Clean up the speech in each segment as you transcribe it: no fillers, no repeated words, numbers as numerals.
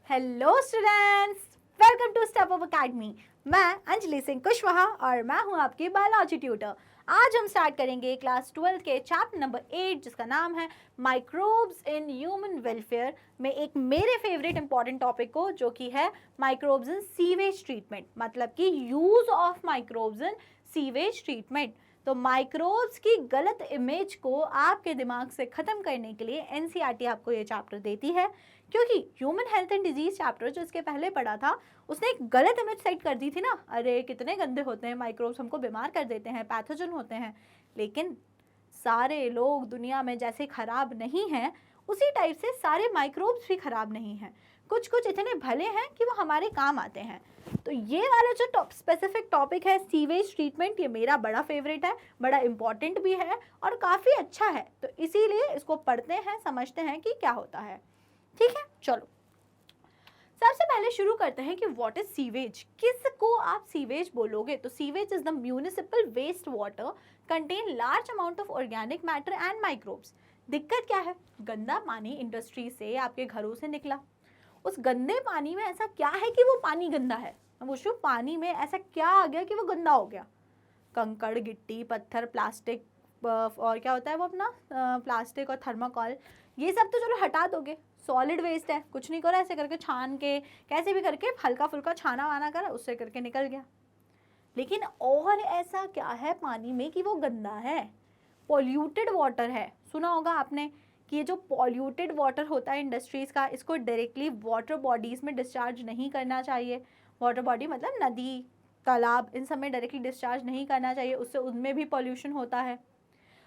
Hello students, welcome to step up academy. मैं अंजलि सिंह कुशवाहा और मैं हूं आपकी बायोलॉजी ट्यूटर। आज हम स्टार्ट करेंगे क्लास 12 के चैप्टर नंबर 8 जिसका नाम है माइक्रोब्स इन ह्यूमन वेलफेयर में एक मेरे फेवरेट इंपॉर्टेंट टॉपिक को, जो कि है माइक्रोब्स इन सीवेज ट्रीटमेंट, मतलब कि use of microbes in sewage treatment. तो माइक्रोब्स की गलत इमेज को आपके दिमाग से खत्म करने के लिए एनसीईआरटी आपको ये चैप्टर देती है, क्योंकि human health and disease chapter जो इसके पहले पढ़ा था उसने एक गलत इमेज सेट कर दी थी ना। अरे कितने गंदे होते हैं माइक्रोब्स, हमको बीमार कर देते हैं, पैथोजन होते हैं। लेकिन सारे लोग दुनिया में जैसे खराब नहीं हैं, उसी टाइप से सारे माइक्रोब्स भी खराब नहीं हैं। कुछ कुछ इतने भले हैं कि वो हमारे काम आते हैं। तो ये वाला जो स्पेसिफिक टॉपिक है सीवेज ट्रीटमेंट, ये मेरा बड़ा फेवरेट है, बड़ा इंपॉर्टेंट भी है और काफ़ी अच्छा है। तो इसीलिए इसको पढ़ते हैं, समझते हैं कि क्या होता है। ठीक है, चलो सबसे पहले शुरू करते हैं कि व्हाट इज सीवेज। किसको आप सीवेज बोलोगे? तो sewage is the municipal waste water contain large amount of organic matter and microbes. दिक्कत क्या है? गंदा पानी इंडस्ट्री से आपके घरों से निकला। उस गंदे पानी में ऐसा क्या है कि वो पानी गंदा है? अब पूछो, पानी में ऐसा क्या आ गया कि वो गंदा हो गया? कंकड़, गिट्टी, पत्थर, प्लास्टिक, और क्या होता है वो अपना प्लास्टिक और थर्माकोल, ये सब तो चलो हटा दोगे, सॉलिड वेस्ट है, कुछ नहीं करो, ऐसे करके छान के कैसे भी करके हल्का फुल्का छाना वाना करा, उससे करके निकल गया। लेकिन और ऐसा क्या है पानी में कि वो गंदा है? पॉल्यूटेड वाटर है। सुना होगा आपने कि ये जो पॉल्यूटेड वाटर होता है इंडस्ट्रीज का, इसको डायरेक्टली वाटर बॉडीज में डिस्चार्ज नहीं करना चाहिए। वाटर बॉडी मतलब नदी, तालाब, इन सब में डायरेक्टली डिस्चार्ज नहीं करना चाहिए, उससे उनमें भी पॉल्यूशन होता है।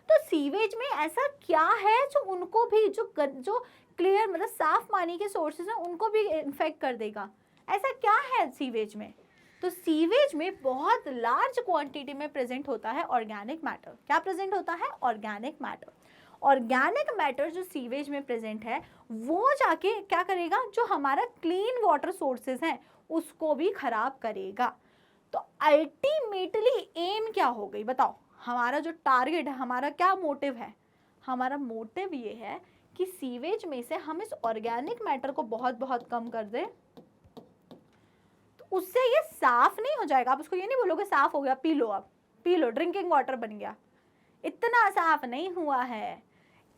तो सीवेज में ऐसा क्या है जो उनको भी, जो क्लियर मतलब साफ पानी के सोर्सेज हैं, उनको भी इन्फेक्ट कर देगा? ऐसा क्या है सीवेज में? तो सीवेज में बहुत लार्ज क्वांटिटी में प्रेजेंट होता है ऑर्गेनिक मैटर। क्या प्रेजेंट होता है? Organic matter. ऑर्गेनिक मैटर जो सीवेज में प्रेजेंट है वो जाके क्या करेगा? जो हमारा क्लीन वाटर सोर्सेज हैं उसको भी खराब करेगा। तो अल्टीमेटली एम क्या हो गई बताओ? हमारा जो टारगेट है, हमारा क्या मोटिव है? हमारा मोटिव ये है कि सीवेज में से हम इस ऑर्गेनिक मैटर को बहुत बहुत कम कर दें, तो उससे ये साफ नहीं हो जाएगा। आप उसको ये नहीं बोलोगे साफ हो गया, पी लो, अब पी लो, ड्रिंकिंग वाटर बन गया। इतना साफ नहीं हुआ है।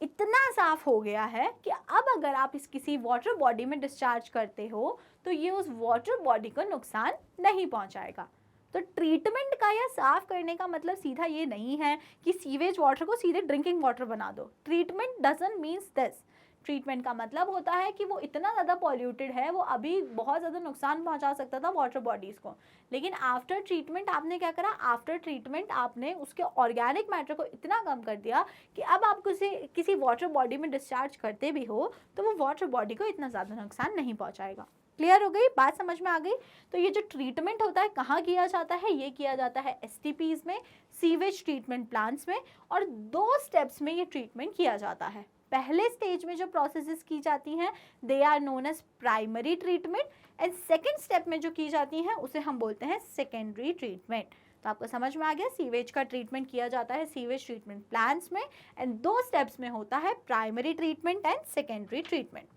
इतना साफ हो गया है कि अब अगर आप इस किसी वाटर बॉडी में डिस्चार्ज करते हो तो ये उस वाटर बॉडी को नुकसान नहीं पहुंचाएगा। तो ट्रीटमेंट का या साफ करने का मतलब सीधा ये नहीं है कि सीवेज वाटर को सीधे ड्रिंकिंग वाटर बना दो। Treatment doesn't means this. Treatment का मतलब होता है कि वो इतना ज़्यादा पॉल्यूटेड है, वो अभी बहुत ज़्यादा नुकसान पहुंचा सकता था वाटर बॉडीज़ को, लेकिन आफ्टर ट्रीटमेंट आपने क्या करा? आफ्टर ट्रीटमेंट आपने उसके ऑर्गेनिक मैटर को इतना कम कर दिया कि अब आप किसी वाटर बॉडी में डिस्चार्ज करते भी हो तो वो वाटर बॉडी को इतना ज़्यादा नुकसान नहीं पहुंचाएगा। क्लियर हो गई बात? समझ में आ गई? तो ये जो ट्रीटमेंट होता है कहाँ किया जाता है? ये किया जाता है एसटीपीज में, सीवेज ट्रीटमेंट प्लांट्स में, और 2 स्टेप्स में ये ट्रीटमेंट किया जाता है। पहले स्टेज में जो प्रोसेसेस की जाती हैं they are known as primary treatment, and second step में जो की जाती हैं उसे हम बोलते हैं सेकेंडरी ट्रीटमेंट। तो आपको समझ में आ गया, सीवेज का ट्रीटमेंट किया जाता है सीवेज ट्रीटमेंट प्लांट्स में, एंड 2 स्टेप्स में होता है primary treatment and secondary treatment.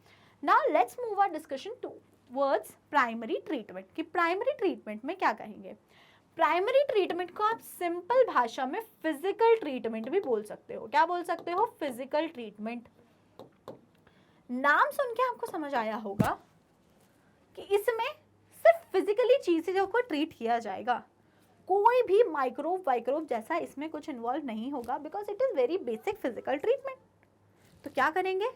Now let's move our discussion towards primary treatment, कि प्राइमरी ट्रीटमेंट में क्या कहेंगे। प्राइमरी ट्रीटमेंट को आप सिंपल भाषा में फिजिकल ट्रीटमेंट भी बोल सकते हो। क्या बोल सकते हो? Physical treatment. नाम सुन के आपको समझ आया होगा कि इसमें सिर्फ फिजिकली चीजों को ट्रीट किया जाएगा, कोई भी माइक्रोब जैसा इसमें कुछ इन्वॉल्व नहीं होगा, because it is very basic physical treatment. तो क्या करेंगे?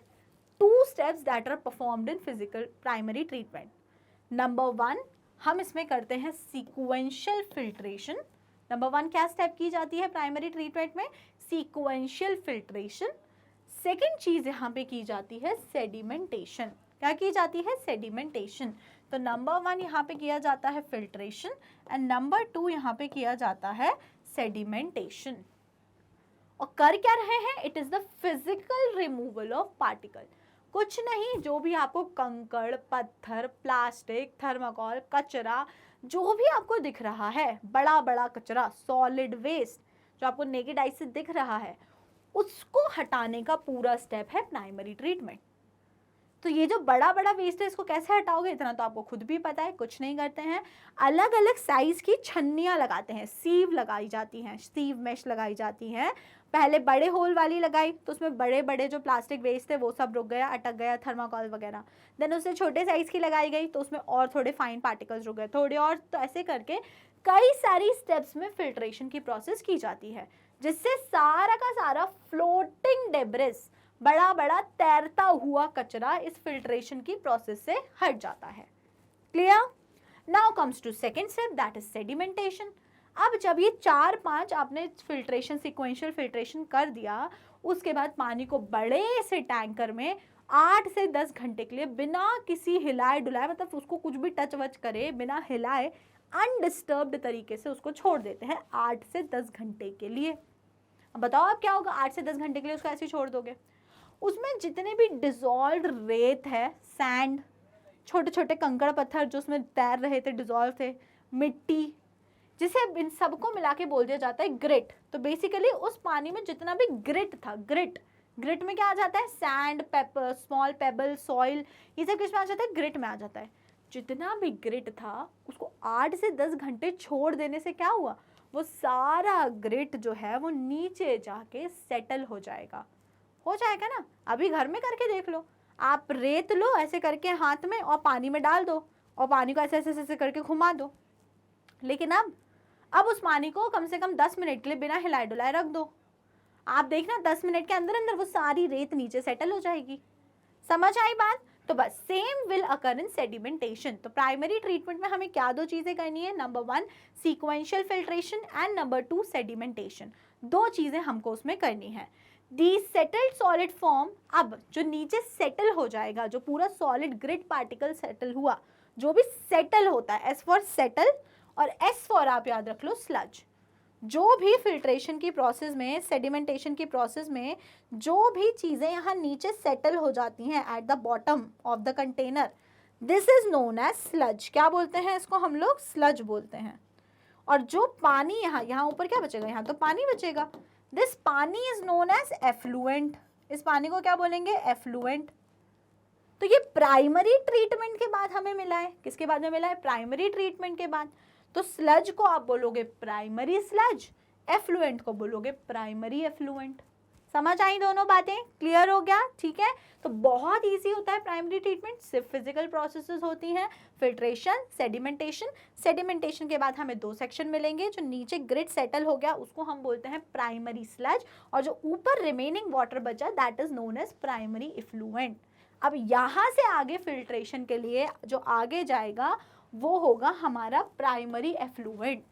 2 steps that are performed in physical primary treatment. Number 1, हम इसमें करते हैं sequential filtration. Number 1 क्या स्टेप की जाती है प्राइमरी ट्रीटमेंट में? sequential filtration. सेकेंड चीज यहाँ पे की जाती है सेडिमेंटेशन। क्या की जाती है? सेडिमेंटेशन। तो नंबर 1 यहाँ पे किया जाता है फिल्ट्रेशन, एंड नंबर 2 यहाँ पे किया जाता है सेडिमेंटेशन। और कर क्या रहे हैं? It is the physical removal of particle. कुछ नहीं, जो भी आपको कंकड़, पत्थर, प्लास्टिक, थर्माकोल, कचरा, जो भी आपको दिख रहा है, बड़ा बड़ा कचरा, सॉलिड वेस्ट जो आपको नेकेड आई से दिख रहा है, उसको हटाने का पूरा स्टेप है प्राइमरी ट्रीटमेंट। तो ये जो बड़ा बड़ा वेस्ट है इसको कैसे हटाओगे, इतना तो आपको खुद भी पता है, कुछ नहीं करते हैं, अलग अलग साइज की छन्नियाँ लगाते हैं, सीव लगाई जाती हैं, सीव मेश लगाई जाती हैं। पहले बड़े होल वाली लगाई तो उसमें बड़े बड़े जो प्लास्टिक वेस्ट थे वो सब रुक गया, अटक गया, थर्माकोल वगैरह। देन उससे छोटे साइज़ की लगाई गई तो उसमें और थोड़े फाइन पार्टिकल्स रुक गए, थोड़े और, तो ऐसे करके कई सारी स्टेप्स में फिल्ट्रेशन की प्रोसेस की जाती है, जिससे सारा का सारा फ्लोटिंग डेब्रिस, बड़ा बड़ा तैरता हुआ कचरा इस फिल्ट्रेशन की प्रोसेस से हट जाता है। Clear? Now comes to second step, that is sedimentation. अब जब ये 4-5 आपने फिल्ट्रेशन, सिक्वेंशियल फिल्ट्रेशन कर दिया, उसके बाद पानी को बड़े से टैंकर में 8 से 10 घंटे के लिए बिना किसी हिलाए डुलाए, मतलब उसको कुछ भी टच वच करे बिना हिलाए, अनडिस्टर्ब्ड तरीके से उसको छोड़ देते हैं 8 से 10 घंटे के लिए। अब बताओ आप क्या होगा, 8 से 10 घंटे के लिए उसको ऐसे छोड़ दोगे, उसमें जितने भी डिजॉल्व रेत है, सैंड, छोटे छोटे कंकड़ पत्थर जो उसमें तैर रहे थे, डिजॉल्व थे, मिट्टी, जिसे इन सबको मिला के बोल दिया जाता है ग्रिट। तो बेसिकली उस पानी में जितना भी ग्रिट था, ग्रिट, ग्रिट में क्या आ जाता है, sand, paper, small payable, soil, ये सब किस में आ जाता है, ग्रिट में आ जाता है। जितना भी ग्रिट था उसको 8 से 10 घंटे छोड़ देने से क्या हुआ, वो सारा ग्रिट जो है वो नीचे जाके सेटल हो जाएगा ना। अभी घर में करके देख लो, आप रेत लो ऐसे करके हाथ में और पानी में डाल दो और पानी को ऐसे ऐसे ऐसे करके घुमा दो, लेकिन अब उस पानी को कम से कम 10 मिनट के लिए बिना हिलाए डुलाए रख दो, आप देखना 10 मिनट के अंदर अंदर वो सारी रेत नीचे सेटल हो जाएगी। समझ आई बात? तो बस same will occur in sedimentation. तो प्राइमरी ट्रीटमेंट में हमें क्या 2 चीजें करनी है, number 1 sequential filtration and number 2 sedimentation. 2 चीजें हमको उसमें करनी है। दी सेटल्ड सॉलिड फॉर्म, अब जो नीचे सेटल हो जाएगा, जो पूरा सॉलिड ग्रिड पार्टिकल सेटल हुआ, जो भी सेटल होता है, एस फॉर सेटल और एस फॉर आप याद रख लो स्लज। जो भी फिल्ट्रेशन की प्रोसेस में, सेडिमेंटेशन की प्रोसेस में जो भी चीज़ें यहाँ नीचे सेटल हो जाती हैं at the bottom of the container, this is known as sludge. क्या बोलते हैं इसको हम लोग, स्लज बोलते हैं। और जो पानी यहाँ ऊपर क्या बचेगा, यहाँ तो पानी बचेगा, दिस पानी इज नोन एज एफ्लुएंट। इस पानी को क्या बोलेंगे, एफ्लुएंट। तो ये प्राइमरी ट्रीटमेंट के बाद हमें मिला है, किसके बाद में मिला है, प्राइमरी ट्रीटमेंट के बाद। तो स्लज को आप बोलोगे प्राइमरी स्लज, एफ्लुएंट को बोलोगे प्राइमरी एफ्लुएंट। समझ आई दोनों बातें, क्लियर हो गया? ठीक है, तो बहुत इजी होता है प्राइमरी ट्रीटमेंट, सिर्फ फिजिकल प्रोसेसेस होती हैं, फिल्ट्रेशन, सेडिमेंटेशन। सेडिमेंटेशन के बाद हमें 2 सेक्शन मिलेंगे, जो नीचे ग्रिड सेटल हो गया उसको हम बोलते हैं प्राइमरी स्लज, और जो ऊपर रिमेनिंग वाटर बचा that is known as primary effluent. अब यहाँ से आगे फिल्ट्रेशन के लिए जो आगे जाएगा वो होगा हमारा प्राइमरी एफ्लुएंट।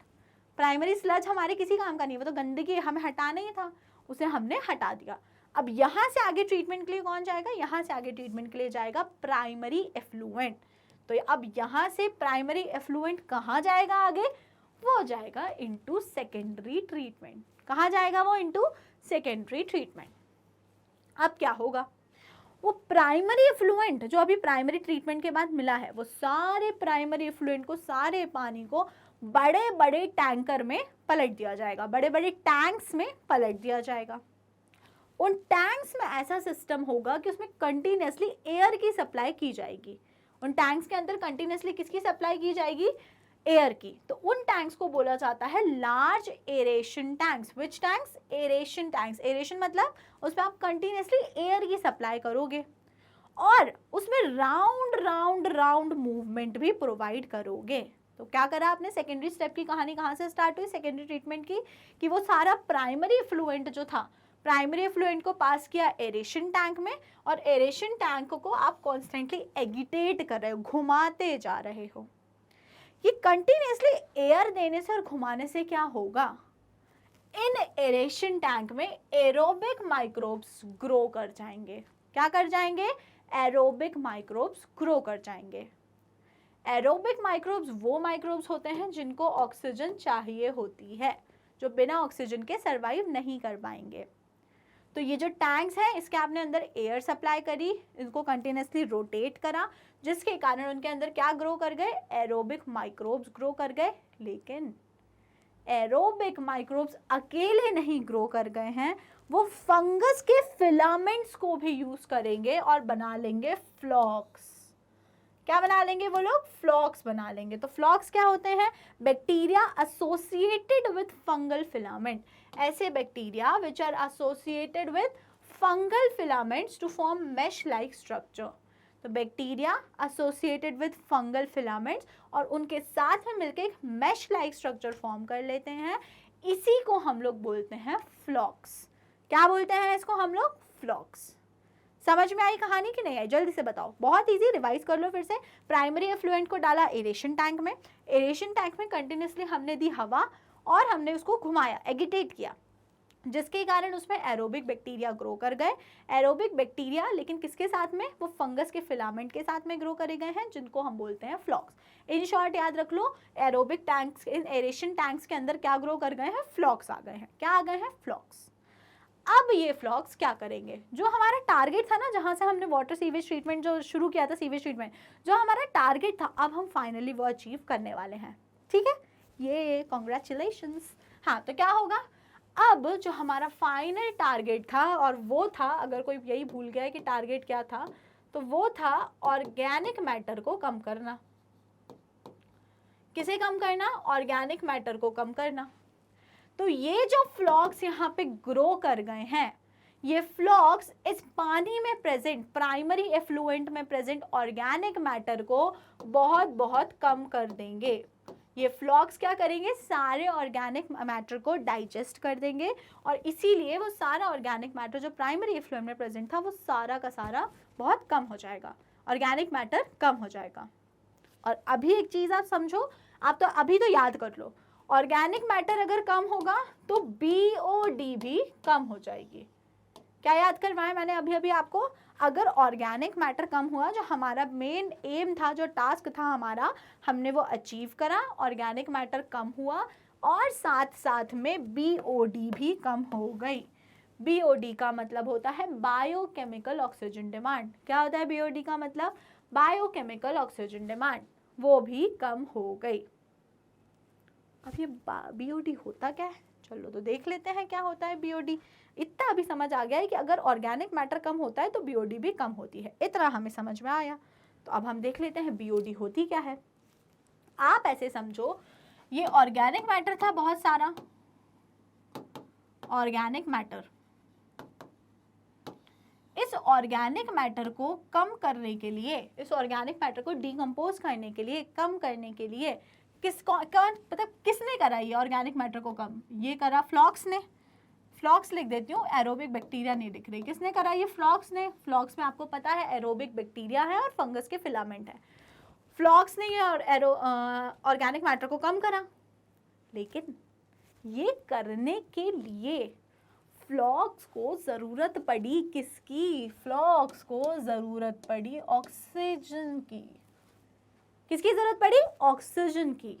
प्राइमरी स्लज हमारे किसी काम का नहीं, वो तो गंदगी हमें हटाना ही था, उसे हमने हटा दिया। अब यहाँ से आगे ट्रीटमेंट के लिए कौन जाएगा, यहाँ से आगे ट्रीटमेंट के लिए जाएगा प्राइमरी एफ्लुएंट। तो अब यहाँ से प्राइमरी एफ्लुएंट कहाँ जाएगा आगे, वो जाएगा इनटू सेकेंडरी ट्रीटमेंट। कहाँ जाएगा वो, इनटू सेकेंडरी ट्रीटमेंट। अब क्या होगा, वो प्राइमरी एफ्लुएंट जो अभी प्राइमरी ट्रीटमेंट के बाद मिला है, वो सारे प्राइमरी एफ्लुएंट को, सारे पानी को बड़े बड़े टैंकर में पलट दिया जाएगा, बड़े बड़े टैंक्स में पलट दिया जाएगा। उन टैंक्स में ऐसा सिस्टम होगा कि उसमें कंटिन्यूसली एयर की सप्लाई की जाएगी। उन टैंक्स के अंदर कंटिन्यूसली किसकी सप्लाई की जाएगी, एयर की। तो उन टैंक्स को बोला जाता है लार्ज एरेशन टैंक्स। विच टैंक्स, एरेशन टैंक्स। एरेशन मतलब उसमें आप कंटिन्यूसली एयर की सप्लाई करोगे और उसमें राउंड राउंड राउंड मूवमेंट भी प्रोवाइड करोगे। तो क्या करा आपने, सेकेंडरी स्टेप की कहानी कहाँ से स्टार्ट हुई, सेकेंडरी ट्रीटमेंट की, कि वो सारा प्राइमरी एफ्लुएंट जो था, प्राइमरी एफ्लुएंट को पास किया एरेशन टैंक में, और एरेशन टैंक को आप कॉन्स्टेंटली एगिटेट कर रहे हो, घुमाते जा रहे हो। ये कंटिन्यूसली एयर देने से और घुमाने से क्या होगा, इन एरेशन टैंक में एरोबिक माइक्रोब्स ग्रो कर जाएंगे। क्या कर जाएंगे, एरोबिक माइक्रोब्स ग्रो कर जाएंगे। एरोबिक माइक्रोब्स वो माइक्रोब्स होते हैं जिनको ऑक्सीजन चाहिए होती है, जो बिना ऑक्सीजन के सरवाइव नहीं कर पाएंगे। तो ये जो टैंक्स हैं, इसके आपने अंदर एयर सप्लाई करी, इनको कंटिन्यूसली रोटेट करा, जिसके कारण उनके अंदर क्या ग्रो कर गए, एरोबिक माइक्रोब्स ग्रो कर गए। लेकिन एरोबिक माइक्रोब्स अकेले नहीं ग्रो कर गए हैं, वो फंगस के फिलामेंट्स को भी यूज करेंगे और बना लेंगे फ्लॉक्स। क्या बना लेंगे वो लोग? फ्लॉक्स बना लेंगे। तो फ्लॉक्स क्या होते हैं? Bacteria associated with fungal filament, ऐसे bacteria which are associated with fungal filaments to form mesh like structure. तो bacteria associated with fungal filaments और उनके साथ में मिलकर एक मैश लाइक स्ट्रक्चर फॉर्म कर लेते हैं, इसी को हम लोग बोलते हैं फ्लॉक्स। क्या बोलते हैं इसको हम लोग? फ्लॉक्स। समझ में आई कहानी कि नहीं आई? जल्दी से बताओ। बहुत इजी, रिवाइज कर लो फिर से। प्राइमरी एफ्लुएंट को डाला एरेशन टैंक में, एरेशन टैंक में कंटिन्यूसली हमने दी हवा और हमने उसको घुमाया, एगिटेट किया, जिसके कारण उसमें एरोबिक बैक्टीरिया ग्रो कर गए। एरोबिक बैक्टीरिया लेकिन किसके साथ में? वो फंगस के फिलामेंट के साथ में ग्रो करे गए हैं, जिनको हम बोलते हैं फ्लॉक्स। इन शॉर्ट याद रख लो, एरोबिक टैंक्स, इन एरेशन टैंक्स के अंदर क्या ग्रो कर गए हैं? फ्लॉक्स आ गए हैं। क्या आ गए हैं? फ्लॉक्स। अब ये फ्लॉक्स क्या करेंगे? जो हमारा टारगेट था ना, जहां से हमने वाटर सीवेज ट्रीटमेंट जो शुरू किया था, सीवेज ट्रीटमेंट जो हमारा टारगेट था, अब हम फाइनली वो अचीव करने वाले हैं। ठीक है, ये कॉन्ग्रेचुलेशंस। हाँ, तो क्या होगा अब? जो हमारा फाइनल टारगेट था, और वो था, अगर कोई यही भूल गया कि टारगेट क्या था, तो वो था ऑर्गेनिक मैटर को कम करना। किसे कम करना? ऑर्गेनिक मैटर को कम करना। तो ये जो फ्लॉक्स यहाँ पे ग्रो कर गए हैं, ये फ्लॉक्स इस पानी में प्रेजेंट, प्राइमरी एफ्लुएंट में प्रेजेंट ऑर्गेनिक मैटर को बहुत बहुत कम कर देंगे। ये फ्लॉक्स क्या करेंगे? सारे ऑर्गेनिक मैटर को डाइजेस्ट कर देंगे, और इसीलिए वो सारा ऑर्गेनिक मैटर जो प्राइमरी एफ्लुएंट में प्रेजेंट था, वो सारा का सारा बहुत कम हो जाएगा, ऑर्गेनिक मैटर कम हो जाएगा। और अभी एक चीज आप समझो, आप तो अभी तो याद कर लो, ऑर्गेनिक मैटर अगर कम होगा तो BOD भी कम हो जाएगी। क्या याद करवाया मैंने अभी अभी आपको? अगर ऑर्गेनिक मैटर कम हुआ, जो हमारा मेन एम था, जो टास्क था हमारा, हमने वो अचीव करा, ऑर्गेनिक मैटर कम हुआ, और साथ साथ में BOD भी कम हो गई। BOD का मतलब होता है बायोकेमिकल ऑक्सीजन डिमांड। क्या होता है BOD का मतलब? बायोकेमिकल ऑक्सीजन डिमांड, वो भी कम हो गई। अब ये BOD होता क्या है? चलो तो देख लेते हैं क्या होता है BOD। इतना अभी समझ आ गया है कि अगर ऑर्गेनिक मैटर कम होता है तो BOD भी कम होती है, इतना हमें समझ में आया। तो अब हम देख लेते हैं BOD होती क्या है। आप ऐसे समझो, ये ऑर्गेनिक मैटर था बहुत सारा, ऑर्गेनिक मैटर। इस ऑर्गेनिक मैटर को कम करने के लिए, इस ऑर्गेनिक मैटर को डिकम्पोज करने के लिए, कम करने के लिए किसने करा ये ऑर्गेनिक मैटर को कम? ये करा फ्लॉक्स ने। फ्लॉक्स लिख देती हूँ, एरोबिक बैक्टीरिया नहीं लिख रही। किसने करा ये? फ्लॉक्स ने। फ्लॉक्स में आपको पता है एरोबिक बैक्टीरिया है और फंगस के फिलामेंट है। फ्लॉक्स ने ये ऑर्गेनिक मैटर को कम करा, लेकिन ये करने के लिए फ्लॉक्स को जरूरत पड़ी किसकी? फ्लॉक्स को जरूरत पड़ी ऑक्सीजन की। किसकी जरूरत पड़ी? ऑक्सीजन की।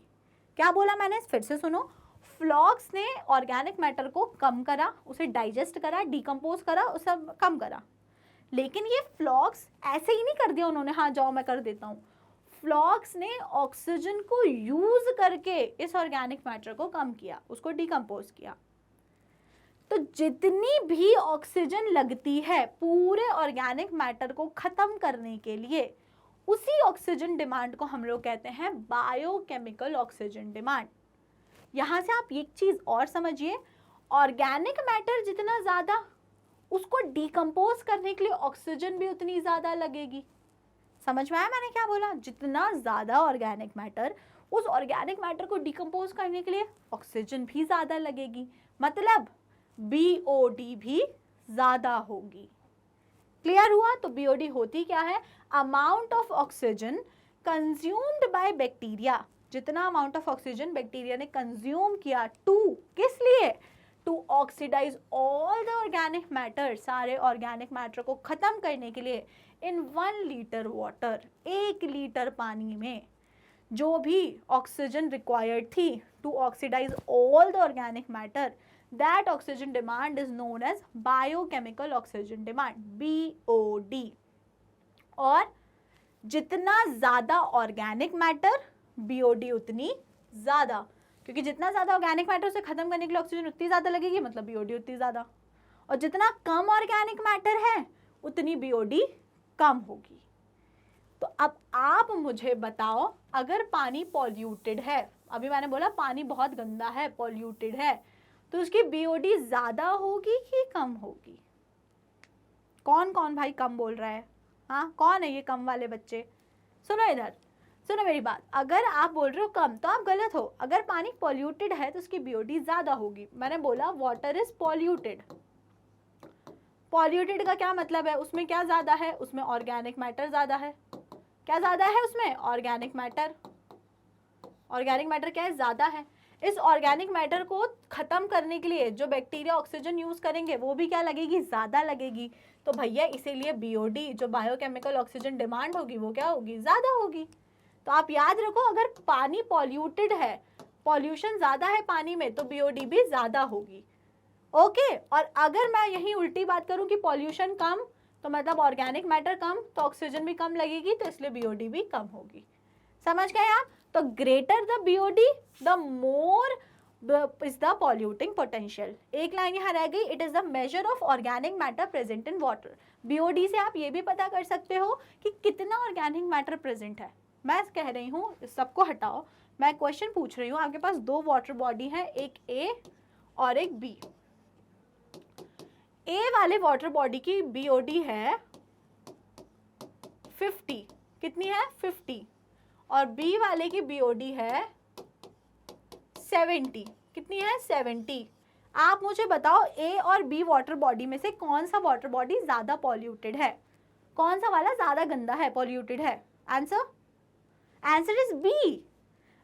क्या बोला मैंने? फिर से सुनो, फ्लॉक्स ने ऑर्गेनिक मैटर को कम करा, उसे डाइजेस्ट करा, डिकम्पोज करा, उसे कम करा, लेकिन ये फ्लॉक्स ऐसे ही नहीं कर दिया उन्होंने, हाँ जाओ मैं कर देता हूँ। फ्लॉक्स ने ऑक्सीजन को यूज करके इस ऑर्गेनिक मैटर को कम किया, उसको डिकम्पोज किया। तो जितनी भी ऑक्सीजन लगती है पूरे ऑर्गेनिक मैटर को खत्म करने के लिए, उसी ऑक्सीजन डिमांड को हम लोग कहते हैं बायोकेमिकल ऑक्सीजन डिमांड। यहां से आप एक चीज और समझिए, ऑर्गेनिक मैटर जितना ज्यादा, उसको डिकम्पोज करने के लिए ऑक्सीजन भी उतनी ज्यादा लगेगी। समझ में आया मैंने क्या बोला? जितना ज्यादा ऑर्गेनिक मैटर, उस ऑर्गेनिक मैटर को डिकम्पोज करने के लिए ऑक्सीजन भी ज्यादा लगेगी, मतलब BOD भी ज्यादा होगी। क्लियर हुआ? तो BOD होती क्या है? Amount of oxygen consumed by bacteria. जितना अमाउंट ऑफ ऑक्सीजन बैक्टीरिया ने कंज्यूम किया, टू किस लिए? To oxidise all the organic matter, सारे ऑर्गेनिक मैटर को खत्म करने के लिए, इन 1 लीटर वाटर, 1 लीटर पानी में जो भी ऑक्सीजन रिक्वायर्ड थी to oxidise all the organic matter, that oxygen demand is known as biochemical oxygen demand, BOD। और जितना ज्यादा ऑर्गेनिक मैटर, BOD उतनी ज्यादा, क्योंकि जितना ज्यादा ऑर्गेनिक मैटर उसे खत्म करने के लिए ऑक्सीजन उतनी ज्यादा लगेगी, मतलब BOD उतनी ज्यादा। और जितना कम ऑर्गेनिक मैटर है उतनी बीओडी कम होगी। तो अब आप मुझे बताओ, अगर पानी पॉल्यूटेड है, अभी मैंने बोला पानी बहुत गंदा है, पॉल्यूटेड है, तो उसकी बीओडी ज्यादा होगी कि कम होगी? कौन कौन भाई कम बोल रहा है? हाँ, कौन है ये कम वाले बच्चे? सुनो इधर, सुनो मेरी बात। अगर आप बोल रहे हो कम तो आप गलत हो। अगर पानी पॉल्यूटेड है तो उसकी बीओडी ज्यादा होगी। मैंने बोला वाटर इज पॉल्यूटेड। पॉल्यूटेड का क्या मतलब है? उसमें क्या ज्यादा है? उसमें ऑर्गेनिक मैटर ज्यादा है। क्या ज्यादा है उसमें? Organic matter. ऑर्गेनिक मैटर क्या है? ज्यादा है। इस ऑर्गेनिक मैटर को खत्म करने के लिए जो बैक्टीरिया ऑक्सीजन यूज करेंगे वो भी क्या लगेगी? ज्यादा लगेगी। तो भैया इसीलिए बीओडी, जो बायोकेमिकल ऑक्सीजन डिमांड होगी, वो क्या होगी? ज्यादा होगी। तो आप याद रखो, अगर पानी पॉल्यूटेड है, पॉल्यूशन ज्यादा है पानी में, तो बीओडी भी ज्यादा होगी। ओके। और अगर मैं यही उल्टी बात करूं कि पॉल्यूशन कम, तो मतलब ऑर्गेनिक मैटर कम, तो ऑक्सीजन भी कम लगेगी, तो इसलिए बीओडी भी कम होगी। समझ गए आप? तो greater the BOD the more is the polluting potential। एक लाइन यहाँ रह गई, it is the measure of organic matter present in water. BOD से आप ये भी पता कर सकते हो कि कितना ऑर्गेनिक मैटर प्रेजेंट है। मैं कह रही हूँ, सबको हटाओ, मैं क्वेश्चन पूछ रही हूँ, आपके पास दो वाटर बॉडी है, एक ए और एक बी। ए वाले वाटर बॉडी की बीओडी है 50। कितनी है? 50। और बी वाले की बीओडी है 70। कितनी है? 70। आप मुझे बताओ, ए और बी वाटर बॉडी में से कौन सा वाटर बॉडी ज्यादा पॉल्यूटेड है? कौन सा वाला ज्यादा गंदा है, पॉल्यूटेड है? Answer? Answer is B.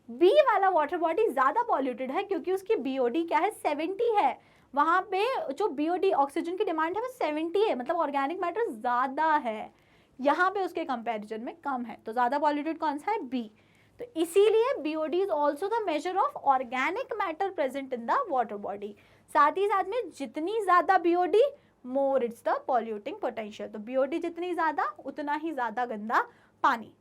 B वाला वाटर बॉडी ज्यादा पॉल्यूटेड है क्योंकि उसकी बीओडी क्या है? 70 है। वहां पे जो बीओडी ऑक्सीजन की डिमांड है वो 70 है, मतलब ऑर्गेनिक मैटर ज्यादा है। यहाँ पे उसके कंपैरिजन में कम है, तो ज्यादा पॉल्यूटेड कौन सा है? बी। तो इसीलिए BOD is also the measure of organic matter present in the water body. साथ ही साथ में जितनी ज्यादा BOD, more it's the polluting potential. तो बीओडी जितनी ज्यादा, उतना ही ज्यादा गंदा पानी।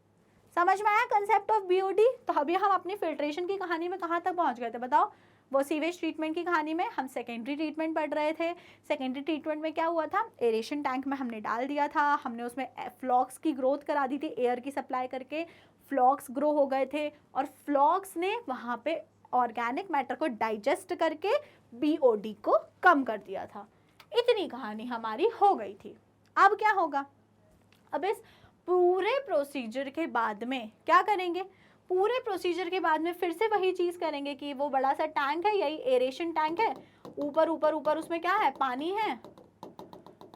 समझ में आया कंसेप्ट ऑफ बीओडी? तो अभी हम अपनी फिल्ट्रेशन की कहानी में कहाँ तक पहुंच गए थे बताओ? वो सीवेज ट्रीटमेंट की कहानी में हम सेकेंडरी ट्रीटमेंट पढ़ रहे थे। सेकेंडरी ट्रीटमेंट में क्या हुआ था? एरेशन टैंक में हमने डाल दिया था, हमने उसमें फ्लॉक्स की ग्रोथ करा दी थी, एयर की सप्लाई करके फ्लॉक्स ग्रो हो गए थे, और फ्लॉक्स ने वहाँ पे ऑर्गेनिक मैटर को डाइजेस्ट करके बीओडी को कम कर दिया था। इतनी कहानी हमारी हो गई थी। अब क्या होगा? अब इस पूरे प्रोसीजर के बाद में क्या करेंगे? पूरे प्रोसीजर के बाद में फिर से वही चीज करेंगे कि वो बड़ा सा टैंक है, यही एरेशन टैंक है, ऊपर ऊपर ऊपर उसमें क्या है? पानी है,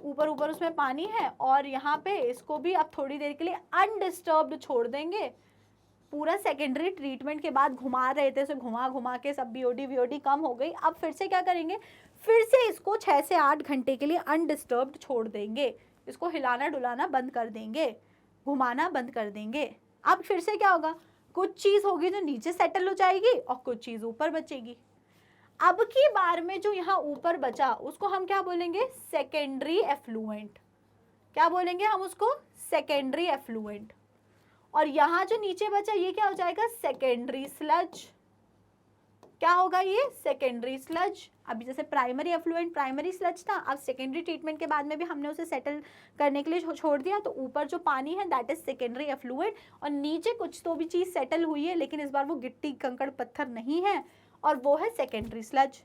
ऊपर ऊपर उसमें पानी है, और यहाँ पे इसको भी अब थोड़ी देर के लिए अनडिस्टर्ब्ड छोड़ देंगे। पूरा सेकेंडरी ट्रीटमेंट के बाद घुमा रहे थे, उसे घुमा घुमा के सब बीओडी कम हो गई। अब फिर से क्या करेंगे? फिर से इसको 6 से 8 घंटे के लिए अनडिस्टर्ब्ड छोड़ देंगे। इसको हिलाना डुलाना बंद कर देंगे, घुमाना बंद कर देंगे। अब फिर से क्या होगा? कुछ चीज होगी जो नीचे सेटल हो जाएगी और कुछ चीज ऊपर बचेगी। अब की बार में जो यहाँ ऊपर बचा उसको हम क्या बोलेंगे? Secondary effluent. क्या बोलेंगे हम उसको? Secondary effluent. और यहाँ जो नीचे बचा ये क्या हो जाएगा? Secondary sludge. क्या होगा ये? Secondary sludge. अभी जैसे प्राइमरी एफ्लुएंट प्राइमरी स्लज था, अब सेकेंडरी ट्रीटमेंट के बाद में भी हमने उसे सेटल करने के लिए छोड़ दिया, तो ऊपर जो पानी है दैट इज सेकेंडरी एफ्लुएंट, और नीचे कुछ तो भी चीज सेटल हुई है, लेकिन इस बार वो गिट्टी कंकड़ पत्थर नहीं है, और वो है सेकेंडरी स्लज।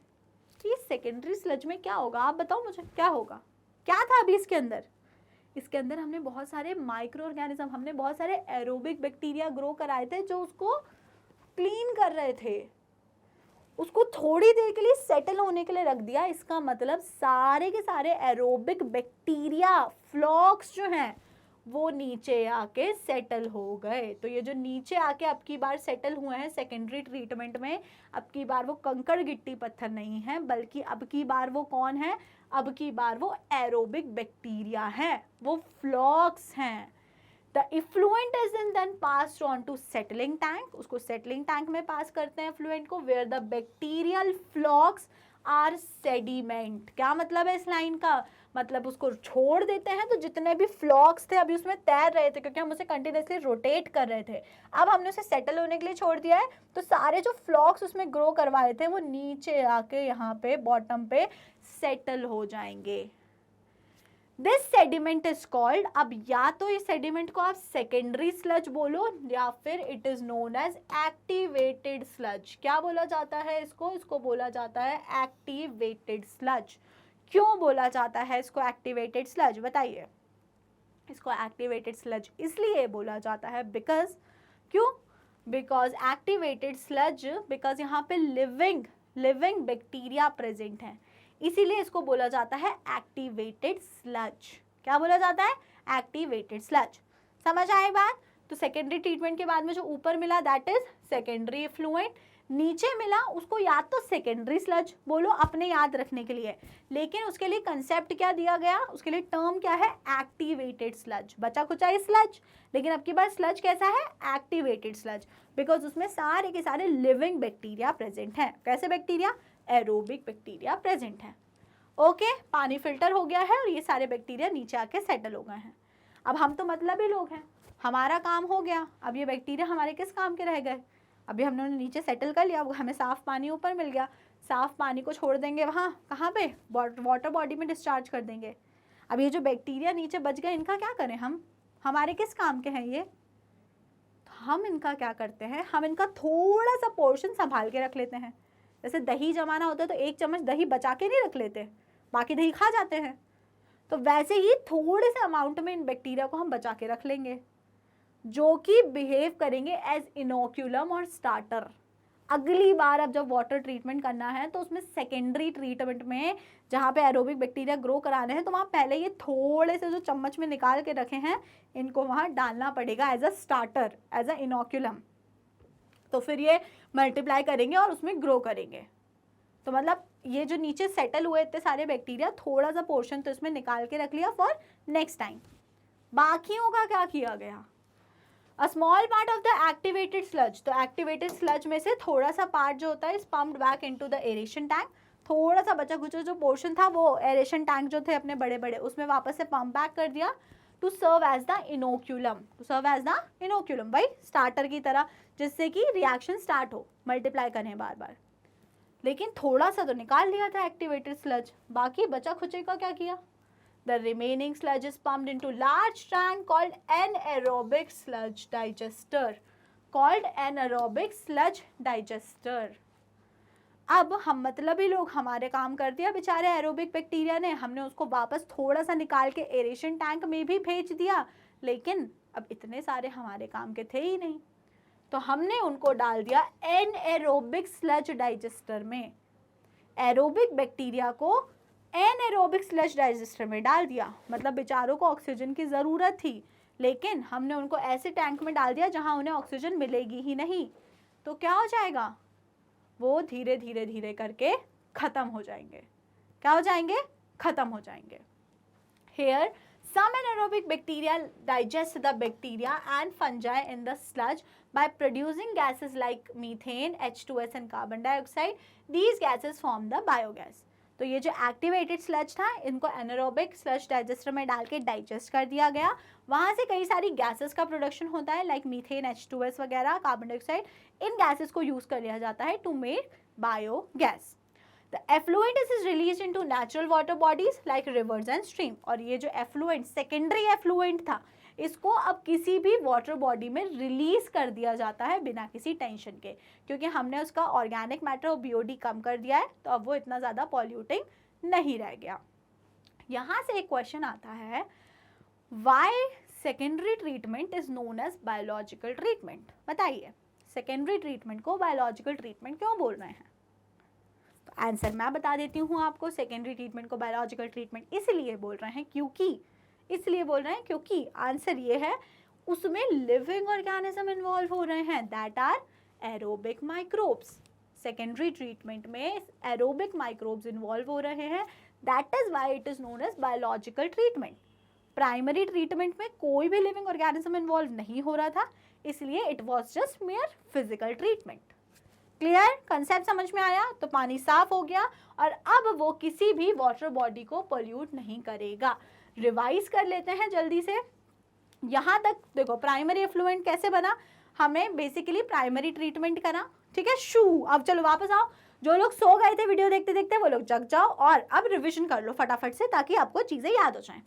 तो ये सेकेंडरी स्लज में क्या होगा? आप बताओ मुझे, क्या होगा? क्या था अभी इसके अंदर? इसके अंदर हमने बहुत सारे माइक्रो ऑर्गेनिज्म, हमने बहुत सारे एरोबिक बैक्टीरिया ग्रो कराए थे जो उसको क्लीन कर रहे थे, उसको थोड़ी देर के लिए सेटल होने के लिए रख दिया। इसका मतलब सारे के सारे एरोबिक बैक्टीरिया फ्लॉक्स जो हैं वो नीचे आके सेटल हो गए। तो ये जो नीचे आके अब की बार सेटल हुए हैं सेकेंडरी ट्रीटमेंट में, अब की बार वो कंकड़ गिट्टी पत्थर नहीं है, बल्कि अब की बार वो कौन है? अब की बार वो एरोबिक बैक्टीरिया हैं, वो फ्लॉक्स हैं। The effluent is then passed on to settling tank। उसको settling tank में पास करते हैं effluent को, where the bacterial flocks are sediment। क्या मतलब है इस लाइन का? मतलब उसको छोड़ देते हैं तो जितने भी फ्लॉक्स थे अभी उसमें तैर रहे थे क्योंकि हम उसे कंटिन्यूसली रोटेट कर रहे थे, अब हमने उसे सेटल होने के लिए छोड़ दिया है, तो सारे जो फ्लॉक्स उसमें ग्रो करवाए थे वो नीचे आके यहाँ पे बॉटम पे सेटल हो जाएंगे। दिस सेडिमेंट इज कॉल्ड, अब या तो इस सेडिमेंट को आप सेकेंडरी स्लज बोलो या फिर it is known as activated sludge. क्या बोला जाता है इसको? इसको बोला जाता है एक्टिवेटेड स्लज। क्यों बोला जाता है इसको एक्टिवेटेड स्लज? बताइए। इसको एक्टिवेटेड स्लज इसलिए बोला जाता है बिकॉज, क्यों? बिकॉज एक्टिवेटेड स्लज, बिकॉज यहाँ पे लिविंग बैक्टीरिया प्रेजेंट है, इसीलिए इसको बोला जाता है एक्टिवेटेड स्लज। क्या बोला जाता है? Activated sludge. समझ आए बात? तो सेकेंडरी ट्रीटमेंट के बाद में जो ऊपर मिला दैट इज सेकेंडरी इफ्लुएंट, नीचे मिला उसको या तो सेकेंडरी स्लज बोलो अपने याद रखने के लिए, लेकिन उसके लिए कंसेप्ट क्या दिया गया, उसके लिए टर्म क्या है? Activated sludge. बचा खुचा स्लज, लेकिन अब की बार स्लज कैसा है? एक्टिवेटेड स्लज, बिकॉज उसमें सारे के सारे लिविंग बैक्टीरिया प्रेजेंट हैं। कैसे बैक्टीरिया? एरोबिक बैक्टीरिया प्रेजेंट है। ओके, पानी फिल्टर हो गया है और ये सारे बैक्टीरिया नीचे आके सेटल हो गए हैं। अब हम तो मतलबी लोग हैं, हमारा काम हो गया, अब ये बैक्टीरिया हमारे किस काम के रह गए? अभी हमने उन्हें नीचे सेटल कर लिया, हमें साफ पानी ऊपर मिल गया, साफ पानी को छोड़ देंगे वहाँ, कहाँ पे? वाटर बॉडी में डिस्चार्ज कर देंगे। अब ये जो बैक्टीरिया नीचे बच गए इनका क्या करें हम? हमारे किस काम के हैं ये? हम इनका क्या करते हैं, हम इनका थोड़ा सा पोर्शन संभाल के रख लेते हैं। जैसे दही जमाना होता है तो एक चम्मच दही बचा के नहीं रख लेते, बाकी दही खा जाते हैं, तो वैसे ही थोड़े से अमाउंट में इन बैक्टीरिया को हम बचा के रख लेंगे जो कि बिहेव करेंगे एज इनोक्यूलम और स्टार्टर। अगली बार अब जब वाटर ट्रीटमेंट करना है तो उसमें सेकेंडरी ट्रीटमेंट में जहाँ पे एरोबिक बैक्टीरिया ग्रो कराने हैं तो वहाँ पहले ये थोड़े से जो चम्मच में निकाल के रखे हैं इनको वहाँ डालना पड़ेगा as a starter, as a inoculum. तो फिर ये मल्टीप्लाई करेंगे और उसमें ग्रो करेंगे। तो मतलब ये जो नीचे सेटल हुए इतने सारे बैक्टीरिया, थोड़ा सा पोर्शन तो इसमें निकाल के रख लिया फॉर नेक्स्ट टाइम। बाकियों का क्या किया गया? A small part of the activated sludge, तो एक्टिवेटेड स्लज में से थोड़ा सा पार्ट जो होता है is pumped back into the aeration tank. थोड़ा सा बचा कुचा जो पोर्शन था वो एरेशन टैंक जो थे अपने बड़े बड़े उसमें वापस से पम्प बैक कर दिया to serve as the inoculum, to serve as the inoculum, भाई स्टार्टर की तरह, जिससे कि रिएक्शन स्टार्ट हो, मल्टीप्लाई करें बार बार। लेकिन थोड़ा सा तो निकाल लिया था एक्टिवेटेड स्लज, बाकी बचा खुचे का क्या किया? The remaining sludge is pumped into large tank called anaerobic sludge digester, called anaerobic sludge digester। अब हम मतलबी लोग, हमारे काम कर दिया बेचारे एरोबिक बैक्टीरिया ने, हमने उसको वापस थोड़ा सा निकाल के एरेशन टैंक में भी भेज दिया, लेकिन अब इतने सारे हमारे काम के थे ही नहीं, तो हमने उनको डाल दिया एनएरोबिक स्लज डाइजेस्टर में। एरोबिक बैक्टीरिया को एनएरोबिक स्लज डाइजेस्टर में डाल दिया, मतलब बेचारों को ऑक्सीजन की ज़रूरत थी, लेकिन हमने उनको ऐसे टैंक में डाल दिया जहां उन्हें ऑक्सीजन मिलेगी ही नहीं। तो क्या हो जाएगा? वो धीरे धीरे धीरे करके ख़त्म हो जाएंगे। क्या हो जाएंगे? ख़त्म हो जाएंगे। Here, some anaerobic bacteria digest the bacteria and fungi in the sludge by producing gases like methane, H2S and carbon dioxide. These gases form the biogas. तो ये जो एक्टिवेटेड स्लज था इनको एनारोबिक स्लज डाइजेस्टर में डाल के digest कर दिया गया, वहाँ से कई सारी गैसेस का प्रोडक्शन होता है लाइक मीथेन, H2S वगैरह, कार्बन डाइऑक्साइड। इन गैसेस को यूज़ कर लिया जाता है to make biogas. The effluent is released into natural water bodies like rivers and stream। और ये जो effluent, सेकेंडरी effluent था, इसको अब किसी भी वाटर बॉडी में रिलीज कर दिया जाता है बिना किसी टेंशन के, क्योंकि हमने उसका ऑर्गेनिक मैटर और BOD कम कर दिया है, तो अब वो इतना ज़्यादा पॉल्यूटिंग नहीं रह गया। यहाँ से एक क्वेश्चन आता है, why secondary treatment is known as biological treatment? बताइए, सेकेंडरी ट्रीटमेंट को बायोलॉजिकल ट्रीटमेंट क्यों बोल रहे हैं? तो आंसर मैं बता देती हूँ आपको। सेकेंडरी ट्रीटमेंट को बायोलॉजिकल ट्रीटमेंट इसलिए बोल रहे हैं क्योंकि आंसर ये है, उसमें लिविंग ऑर्गेनिज्म इन्वॉल्व हो रहे हैं, that are aerobic microbes. Secondary treatment में एरोबिक माइक्रोब्स इन्वॉल्व हो रहे हैं, that is why it is known as biological treatment. Primary treatment में कोई भी लिविंग ऑर्गेनिज्म इन्वॉल्व नहीं हो रहा था, इसलिए it was just mayor physical treatment. Clear, concept समझ में आया? तो पानी साफ हो गया और अब वो किसी भी वाटर बॉडी को पोल्यूट नहीं करेगा। रिवाइज कर लेते हैं जल्दी से। यहाँ तक देखो प्राइमरी एफ्लुएंट कैसे बना, हमें बेसिकली प्राइमरी ट्रीटमेंट करा, ठीक है। शू, अब चलो वापस आओ, जो लोग सो गए थे वीडियो देखते देखते वो लोग जग जाओ और अब रिविजन कर लो फटाफट से ताकि आपको चीजें याद हो जाएं।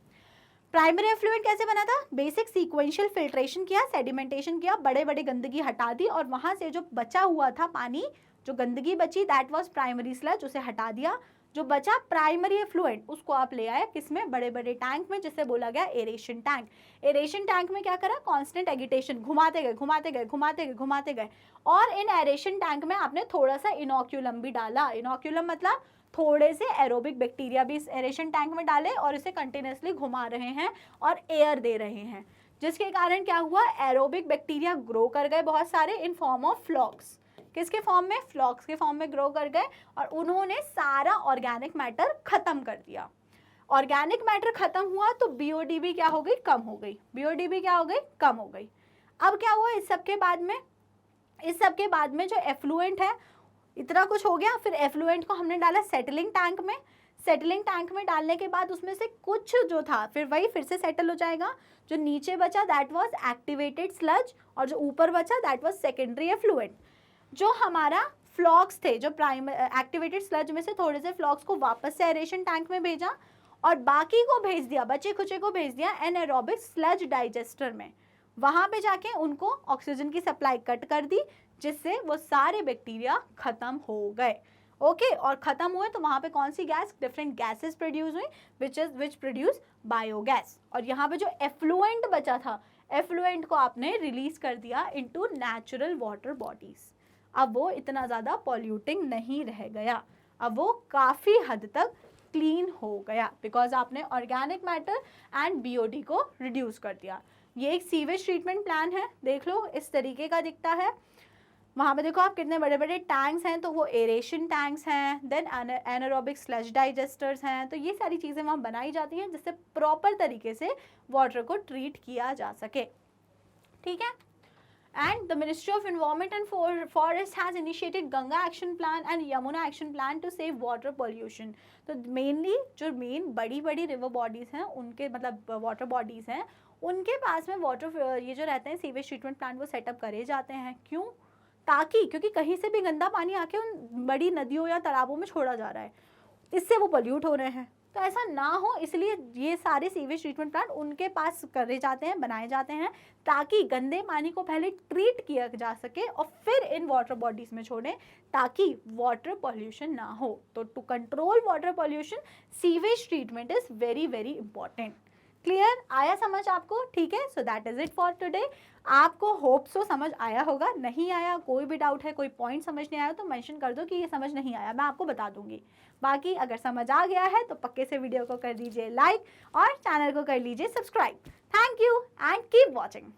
प्राइमरी एफ्लुएंट कैसे बना था? बेसिक सीक्वेंशियल फिल्ट्रेशन किया, सेडिमेंटेशन किया, बड़े बड़े गंदगी हटा दी और वहां से जो बचा हुआ था पानी, जो गंदगी बची दैट वाज प्राइमरी स्लज, उसे हटा दिया। जो बचा प्राइमरी एफ्लुएंट उसको आप ले आए किसमें? बड़े बड़े टैंक में, जिसे बोला गया एरेशन टैंक। एरेशन टैंक में क्या करा? कांस्टेंट एगिटेशन, घुमाते गए घुमाते गए घुमाते गए घुमाते गए और इन एरेशन टैंक में आपने थोड़ा सा इनोक्यूलम भी डाला। इनोक्यूलम मतलब थोड़े से एरोबिक बैक्टीरिया भी इस एरेशन टैंक में डाले और इसे कंटिन्यूसली घुमा रहे हैं और एयर दे रहे हैं, जिसके कारण क्या हुआ? एरोबिक बैक्टीरिया ग्रो कर गए बहुत सारे इन फॉर्म ऑफ फ्लॉक्स। किसके फॉर्म में? फ्लॉक्स के फॉर्म में ग्रो कर गए और उन्होंने सारा ऑर्गेनिक मैटर खत्म कर दिया। ऑर्गेनिक मैटर खत्म हुआ तो बीओडीबी क्या हो गई? कम हो गई। बीओडीबी क्या हो गई? कम हो गई। अब क्या हुआ इस सब के बाद में जो एफ्लुएंट है, इतना कुछ हो गया। फिर एफ्लुएंट को हमने डाला सेटलिंग टैंक में। सेटलिंग टैंक में डालने के बाद उसमें से कुछ जो था फिर से सेटल हो जाएगा। जो नीचे बचा दैट वाज एक्टिवेटेड स्लज और जो ऊपर बचा दैट वाज सेकेंडरी एफ्लुएंट। जो हमारा फ्लॉक्स थे, जो एक्टिवेटेड स्लज में से थोड़े से फ्लॉक्स को वापस से एरेशन टैंक में भेजा और बाकी को भेज दिया, बचे खुचे को भेज दिया एनारोबिक स्लज डाइजेस्टर में। वहां पे जाके उनको ऑक्सीजन की सप्लाई कट कर दी, जिससे वो सारे बैक्टीरिया खत्म हो गए। ओके, और खत्म हुए तो वहां पे कौन सी गैस? डिफरेंट गैसेस प्रोड्यूस हुई विच प्रोड्यूस बायोगैस। और यहाँ पे जो एफ्लुएंट बचा था, एफ्लुएंट को आपने रिलीज कर दिया इनटू नेचुरल वाटर बॉडीज। अब वो इतना ज़्यादा पॉल्यूटिंग नहीं रह गया, अब वो काफ़ी हद तक क्लीन हो गया बिकॉज आपने ऑर्गेनिक मैटर एंड बीओडी को रिड्यूस कर दिया। ये एक सीवेज ट्रीटमेंट प्लान है, देख लो इस तरीके का दिखता है। वहाँ पे देखो आप कितने बड़े बड़े टैंक्स हैं, तो वो एरेशन टैंक्स हैं, देन एनारोबिक स्लज डाइजेस्टर्स हैं। तो ये सारी चीज़ें वहाँ बनाई जाती हैं जिससे प्रॉपर तरीके से वाटर को ट्रीट किया जा सके, ठीक है। And the Ministry of Environment and Forest has initiated Ganga Action Plan and Yamuna Action Plan to save water pollution. तो मेनली जो बड़ी बड़ी रिवर बॉडीज़ हैं उनके मतलब वाटर बॉडीज़ हैं उनके पास में वाटर ये जो रहते हैं सीवेज ट्रीटमेंट प्लांट वो सेटअप करे जाते हैं। क्यों? ताकि क्योंकि कहीं से भी गंदा पानी आके उन बड़ी नदियों या तालाबों में छोड़ा जा रहा है, इससे वो पोल्यूट हो रहे हैं। तो ऐसा ना हो इसलिए ये सारे सीवेज ट्रीटमेंट प्लांट उनके पास करे जाते हैं, बनाए जाते हैं, ताकि गंदे पानी को पहले ट्रीट किया जा सके और फिर इन वाटर बॉडीज में छोड़ें ताकि वाटर पॉल्यूशन ना हो। तो to control water pollution sewage treatment is very very important. Clear? आया समझ आपको? ठीक है, so that is it for today. आपको होप सो समझ आया होगा। नहीं आया, कोई भी डाउट है, कोई पॉइंट समझ नहीं आया तो मेंशन कर दो कि ये समझ नहीं आया, मैं आपको बता दूंगी। बाकी अगर समझ आ गया है तो पक्के से वीडियो को कर दीजिए लाइक और चैनल को कर लीजिए subscribe. Thank you and keep watching.